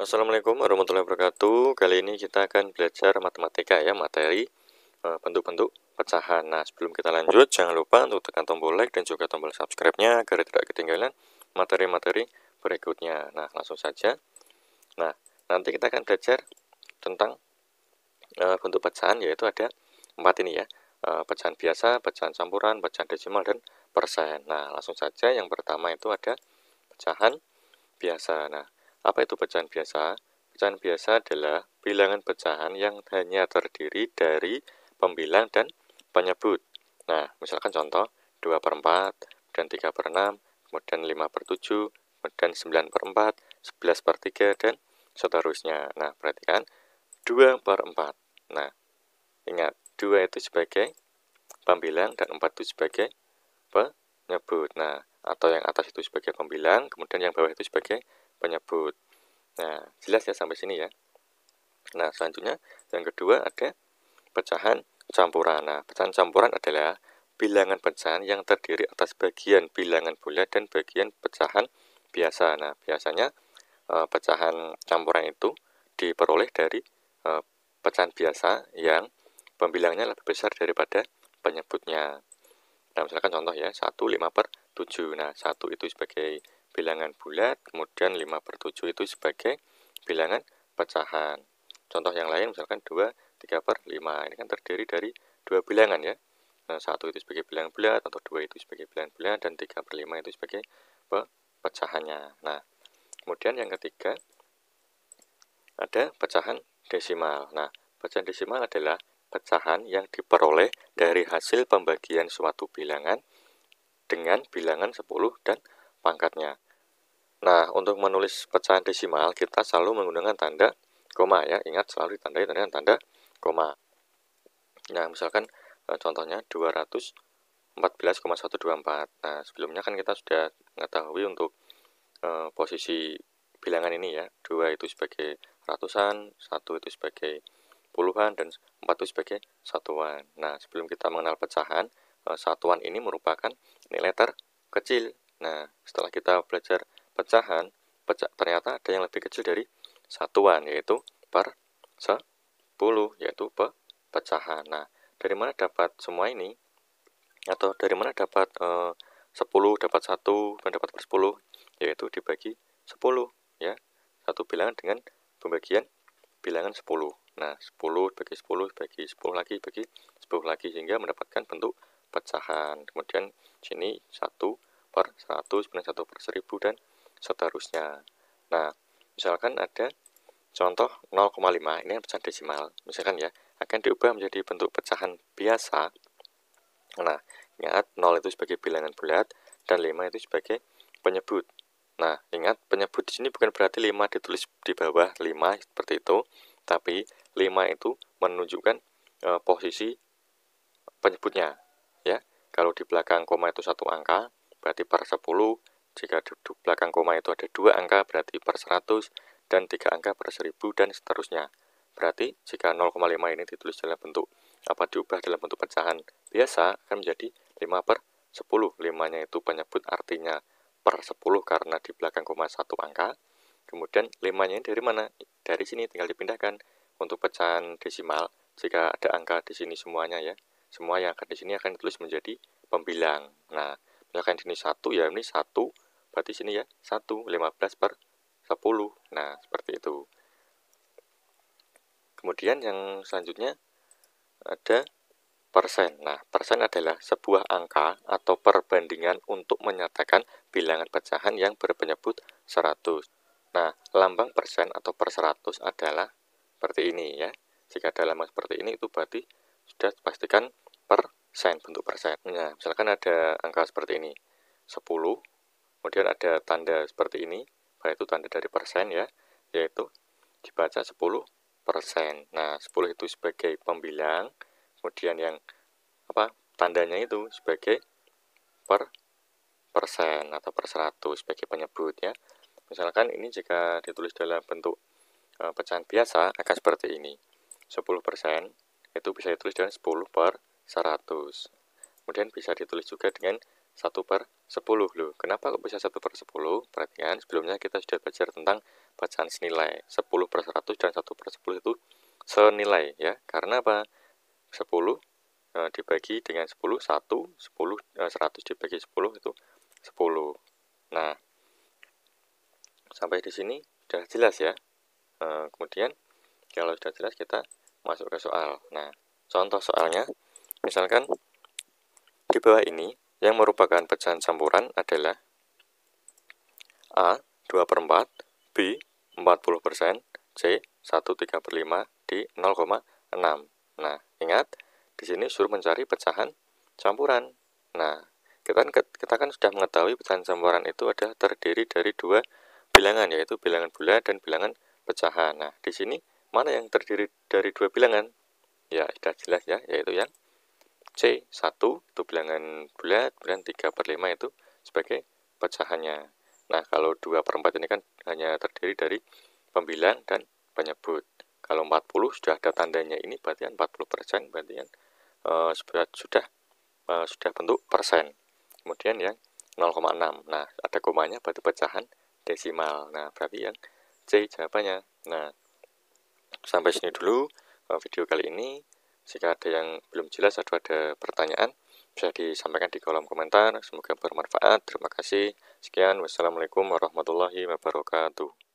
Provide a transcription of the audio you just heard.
Assalamualaikum warahmatullahi wabarakatuh. Kali ini kita akan belajar matematika ya, materi bentuk-bentuk pecahan. Nah, sebelum kita lanjut, jangan lupa untuk tekan tombol like dan juga tombol subscribe-nya agar tidak ketinggalan materi-materi berikutnya. Nah, langsung saja. Nah, nanti kita akan belajar tentang bentuk pecahan, yaitu ada 4 ini ya. Pecahan biasa, pecahan campuran, pecahan desimal, dan persen. Nah, langsung saja. Yang pertama itu ada pecahan biasa. Nah, apa itu pecahan biasa? Pecahan biasa adalah bilangan pecahan yang hanya terdiri dari pembilang dan penyebut. Nah, misalkan contoh 2/4, dan 3/6, kemudian 5/7, kemudian 9/4, 11/3, dan seterusnya. Nah, perhatikan 2/4. Nah, ingat 2 itu sebagai pembilang dan 4 itu sebagai penyebut. Nah, atau yang atas itu sebagai pembilang, kemudian yang bawah itu sebagai penyebut. Nah, jelas ya sampai sini ya. Nah, selanjutnya yang kedua ada pecahan campuran. Nah, pecahan campuran adalah bilangan pecahan yang terdiri atas bagian bilangan bulat dan bagian pecahan biasa. Nah, biasanya pecahan campuran itu diperoleh dari pecahan biasa yang pembilangnya lebih besar daripada penyebutnya. Nah, misalkan contoh ya, 1 5/7. Nah, 1 itu sebagai bilangan bulat, kemudian 5/7 itu sebagai bilangan pecahan. Contoh yang lain misalkan 2 3/5. Ini kan terdiri dari dua bilangan ya. Nah, 1 itu sebagai bilangan bulat, atau 2 itu sebagai bilangan bulat, dan 3/5 itu sebagai pecahannya. Nah, kemudian yang ketiga ada pecahan desimal. Nah, pecahan desimal adalah pecahan yang diperoleh dari hasil pembagian suatu bilangan dengan bilangan 10 dan pangkatnya. Nah, untuk menulis pecahan desimal kita selalu menggunakan tanda koma ya. Ingat, selalu ditandai dengan tanda koma. Nah, misalkan contohnya 214,124. Nah, sebelumnya kan kita sudah mengetahui untuk posisi bilangan ini ya. 2 itu sebagai ratusan, 1 itu sebagai puluhan, dan 4 itu sebagai satuan. Nah, sebelum kita mengenal pecahan, satuan ini merupakan nilai terkecil. Nah, setelah kita belajar pecahan, ternyata ada yang lebih kecil dari satuan, yaitu per 10, yaitu pecahan. Nah, dari mana dapat semua ini? Atau dari mana dapat 10, dapat 1, dan dapat per 10? Yaitu dibagi 10 ya. Satu bilangan dengan pembagian bilangan 10. Nah, 10 bagi 10 bagi 10 lagi bagi 10 lagi, sehingga mendapatkan bentuk pecahan. Kemudian sini 1/100, kemudian 1/1000, dan seterusnya. Nah, misalkan ada contoh 0,5, ini pecahan desimal. Misalkan ya, akan diubah menjadi bentuk pecahan biasa. Nah, ingat 0 itu sebagai bilangan bulat dan 5 itu sebagai penyebut. Nah, ingat penyebut di sini bukan berarti 5 ditulis di bawah 5 seperti itu, tapi 5 itu menunjukkan posisi penyebutnya ya. Kalau di belakang koma itu 1 angka, berarti per 10. Jika di belakang koma itu ada 2 angka, berarti per 100, dan 3 angka per 1000, dan seterusnya. Berarti jika 0,5 ini ditulis dalam bentuk diubah dalam bentuk pecahan biasa, akan menjadi 5/10. 5-nya itu penyebut, artinya per 10 karena di belakang koma 1 angka. Kemudian 5-nya dari mana? Dari sini tinggal dipindahkan. Untuk pecahan desimal, jika ada angka di sini semuanya ya, semua yang akan di sini akan ditulis menjadi pembilang. Nah, misalkan di sini 1 ya, ini 1, berarti sini ya 1, 15/10. Nah, seperti itu. Kemudian yang selanjutnya ada persen. Nah, persen adalah sebuah angka atau perbandingan untuk menyatakan bilangan pecahan yang berpenyebut 100. Nah, lambang persen atau per 100 adalah seperti ini ya. Jika ada lambang seperti ini, itu berarti sudah pastikan persen, bentuk persen. Nah, misalkan ada angka seperti ini, 10, kemudian ada tanda seperti ini, yaitu tanda dari persen ya, yaitu dibaca 10%. Nah, 10 itu sebagai pembilang, kemudian yang tandanya itu sebagai persen atau per 100 sebagai penyebut ya. Misalkan ini jika ditulis dalam bentuk pecahan biasa akan seperti ini. 10% itu bisa ditulis dengan 10/100. Kemudian bisa ditulis juga dengan 1/10. Loh, kenapa kok bisa 1/10? Perhatikan, sebelumnya kita sudah belajar tentang pecahan senilai 10/100 dan 1/10 itu senilai ya. Karena apa? 10 dibagi dengan 10, 100 dibagi 10 itu 10. Nah, sampai di sini sudah jelas ya. Kemudian kalau sudah jelas kita masuk ke soal. Nah, contoh soalnya, misalkan di bawah ini yang merupakan pecahan campuran adalah A 2/4, B 40%, C 1/3/5, D 0,6. Nah, ingat di sini suruh mencari pecahan campuran. Nah, kita kan sudah mengetahui pecahan campuran itu adalah terdiri dari dua bilangan, yaitu bilangan bulat dan bilangan pecahan. Nah, di sini mana yang terdiri dari dua bilangan? Ya, sudah jelas ya, yaitu yang C, 1 itu bilangan bulat, kemudian 3/5 itu sebagai pecahannya. Nah, kalau 2/4 ini kan hanya terdiri dari pembilang dan penyebut. Kalau 40 sudah ada tandanya ini berarti 40%, berarti sudah bentuk persen. Kemudian yang 0,6. Nah, ada komanya berarti pecahan desimal. Nah, berarti yang C jawabannya. Nah, sampai sini dulu video kali ini. Jika ada yang belum jelas atau ada pertanyaan, bisa disampaikan di kolom komentar. Semoga bermanfaat. Terima kasih. Sekian. Wassalamualaikum warahmatullahi wabarakatuh.